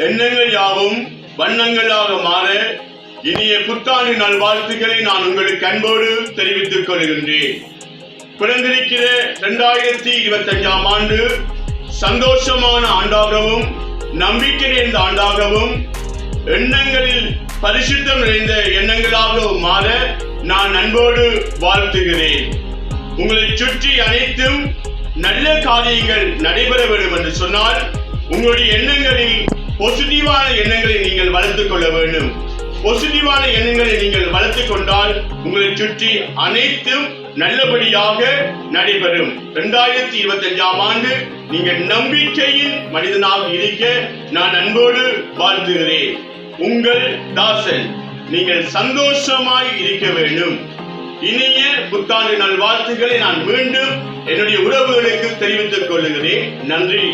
எண்ணங்கள் யாவும் வண்ணங்களாக மாற இனிய புத்தாண்டு நல்வாழ்த்துக்களை நான் உங்களுக்கு அன்போடு தெரிவித்துக் கொள்கின்றேன். பிறந்திருக்கிற 2025ஆம் ஆண்டு சந்தோஷமான ஆண்டாகவும் நம்பிக்கை நிறைந்த ஆண்டாகவும் எண்ணங்களில் பரிசுத்தம் நிறைந்த எண்ணங்களாகவும் மாற நான் அன்போடு வாழ்த்துகிறேன். உங்களை சுற்றி அனைத்தும் நல்ல காரியங்கள் நடைபெற வேண்டும் என்று சொன்னால் உங்களுடைய எண்ணங்களில் பாசிட்டிவான எண்ணங்களை நீங்கள் வளர்த்துக் கொள்ள வேண்டும். பாசிட்டிவான எண்ணங்களை நீங்கள் வளர்த்துக் கொண்டால் உங்களை சுற்றி அனைத்தும் நல்லபடியாக நடைபெறும். 2025ஆம் ஆண்டு நீங்கள் நம்பிக்கையின் மனிதனாக இருக்க நான் அன்போடு வாழ்த்துகிறேன். உங்கள் தாசன். நீங்கள் சந்தோஷமாய் இருக்க வேண்டும். இனிய புத்தாண்டு நல்வாழ்த்துக்களை நான் மீண்டும் என்னுடைய உறவுகளுக்கு தெரிவித்துக் கொள்கிறேன். நன்றி.